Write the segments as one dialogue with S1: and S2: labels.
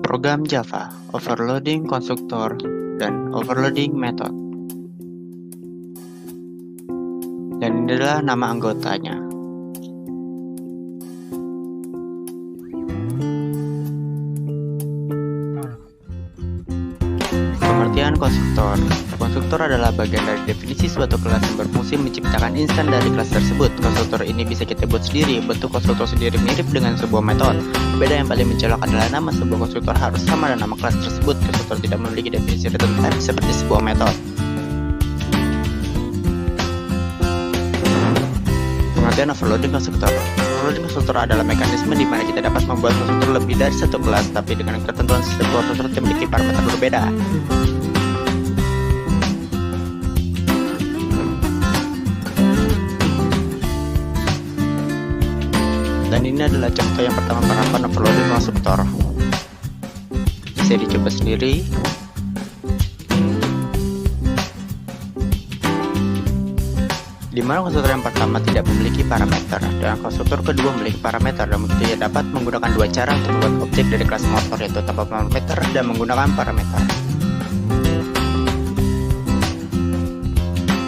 S1: Program Java, Overloading Konstruktor, dan Overloading Method. Dan ini adalah nama anggotanya. Pengertian konstruktor. Konstruktor adalah bagian dari definisi suatu kelas yang berfungsi menciptakan instan dari kelas tersebut. Konstruktor ini bisa kita buat sendiri. Bentuk konstruktor sendiri mirip dengan sebuah metode. Beda yang paling mencolok adalah nama sebuah konstruktor harus sama dengan nama kelas tersebut. Konstruktor tidak memiliki definisi return type seperti sebuah metode. Pengertian overloading konstruktor. Overloading konstruktor adalah mekanisme di mana kita dapat membuat konstruktor lebih dari satu kelas, tapi dengan ketentuan sistem konstruktor yang memiliki parameter berbeda. Dan ini adalah contoh yang pertama penerapan overloading konstruktor. Bisa dicoba sendiri. Di mana konstruktor yang pertama tidak memiliki parameter dan konstruktor kedua memiliki parameter, dan begitu ia dapat menggunakan dua cara untuk membuat objek dari kelas motor, yaitu tanpa parameter dan menggunakan parameter.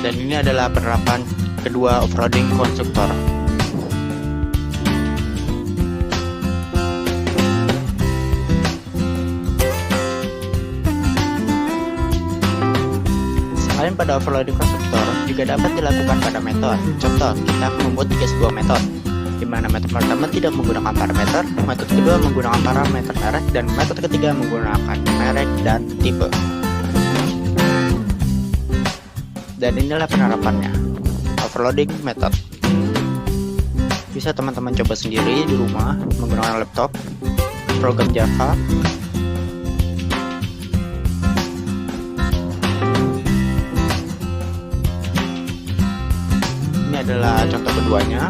S1: Dan ini adalah penerapan kedua overloading konstruktor. Selain pada overloading konstruktor, juga dapat dilakukan pada metode. Contoh, kita akan membuat tiga sebuah metode, di mana metode pertama tidak menggunakan parameter, metode kedua menggunakan parameter merek, dan metode ketiga menggunakan merek dan tipe. Dan inilah penerapannya, overloading method. Bisa teman-teman coba sendiri di rumah menggunakan laptop, program Java. Ini adalah contoh keduanya.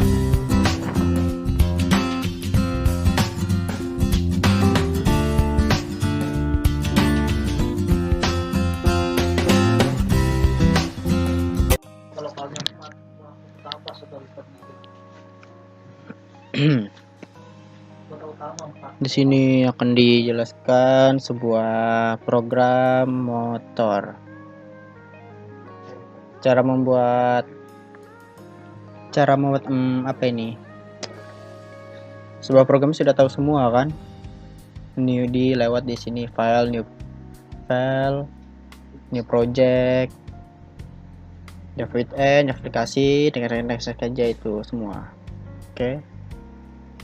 S1: Di sini akan dijelaskan sebuah program motor. Cara membuat apa ini? Sebuah program sudah tahu semua kan? New lewat di sini file, new project, David aplikasi, dengan next saja itu semua. Oke.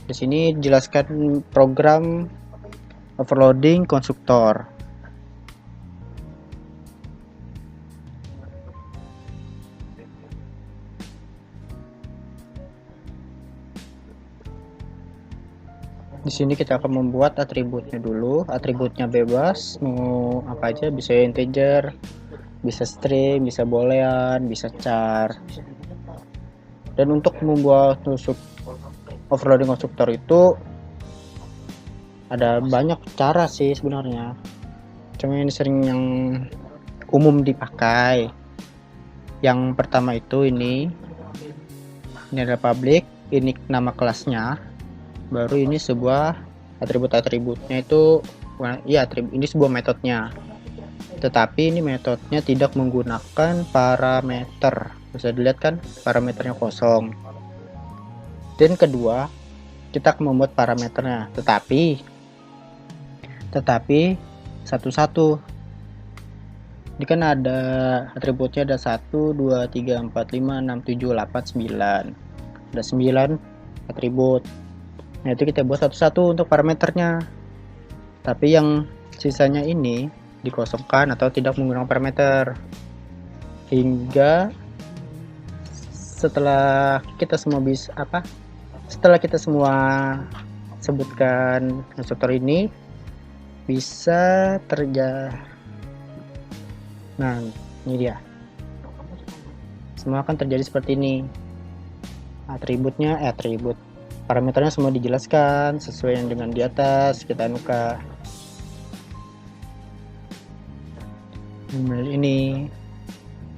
S1: Di sini dijelaskan program overloading konstruktor. Di sini kita akan membuat atributnya dulu. Atributnya bebas, mau apa aja, bisa integer, bisa string, bisa boolean, bisa char. Dan untuk membuat overloading konstruktor itu ada banyak cara sih sebenarnya. Cuma ini sering yang umum dipakai. Yang pertama itu ini adalah public, ini nama kelasnya. Baru ini sebuah atribut-atributnya itu ya ini sebuah metodenya, tetapi ini metodenya tidak menggunakan parameter. Bisa dilihat kan parameternya kosong. Dan kedua, kita akan membuat parameternya, tetapi satu-satu. Ini kan ada atributnya, ada 1 2 3 4 5 6 7 8 9. Ada 9 atribut. Nah, itu kita buat satu-satu untuk parameternya. Tapi yang sisanya ini dikosongkan atau tidak menggunakan parameter. Hingga setelah kita semua sebutkan konstruktor ini bisa terjadi. Nah, ini dia. Semua akan terjadi seperti ini. Atribut parameternya semua dijelaskan sesuai dengan di atas. Kita anukan ini,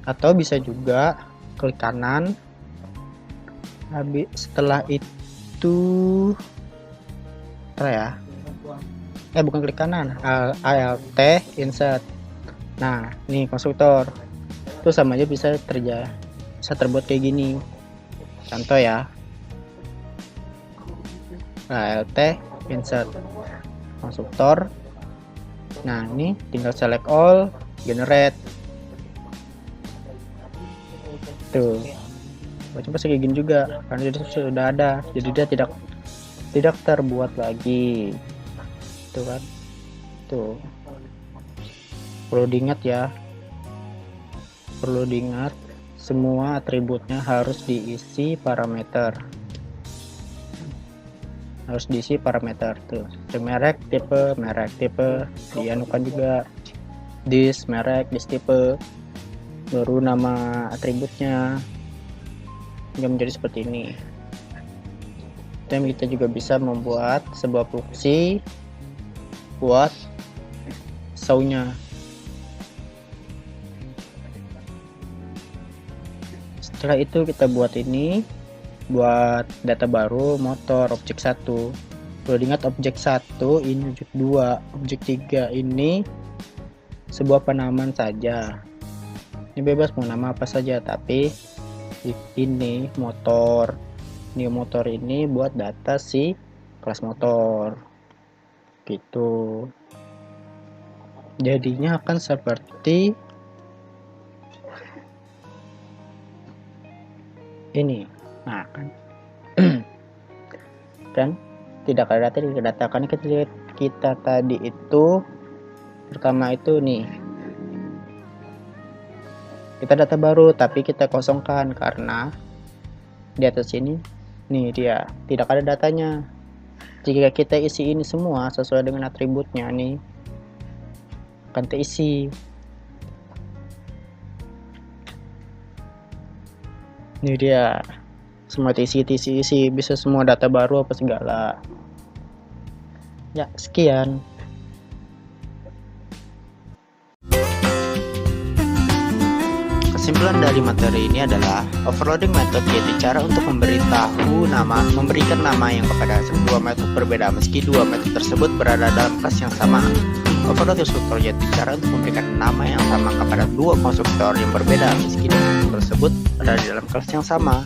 S1: atau bisa juga klik kanan. Habis setelah itu ya, bukan klik kanan, Alt insert. Nah ini konstruktor itu sama aja bisa terbuat kayak gini. Contoh ya, Alt insert konstruktor. Nah ini tinggal select all, generate. Tuh, coba kayak gini juga karena dia sudah ada, jadi dia tidak terbuat lagi. Tuh kan, tuh perlu diingat ya, semua atributnya harus diisi parameter, tuh merek tipe dianukan juga, dis merek, dis tipe, baru nama atributnya hingga menjadi seperti ini. Dan kita juga bisa membuat sebuah fungsi buat show-nya. Setelah itu kita buat data baru, motor objek 1. Perlu diingat objek 1 ini, objek 2, objek 3 ini sebuah penamaan saja. Ini bebas mau nama apa saja, tapi ini motor. Ini motor ini buat data si kelas motor. Gitu. Jadinya akan seperti ini. Nah kan dan tidak ada data karena kita tadi itu pertama itu nih, kita data baru tapi kita kosongkan karena di atas ini nih dia tidak ada datanya. Jika kita isi ini semua sesuai dengan atributnya nih, akan terisi. Ini dia semua isi, bisa semua data baru apa segala. Ya, sekian. Kesimpulan dari materi ini adalah overloading method yaitu cara untuk memberikan nama yang kepada sebuah metode berbeda meski dua metode tersebut berada dalam kelas yang sama. Overload konstruktor yaitu cara untuk memberikan nama yang sama kepada dua konstruktor yang berbeda meski dua tersebut berada dalam kelas yang sama.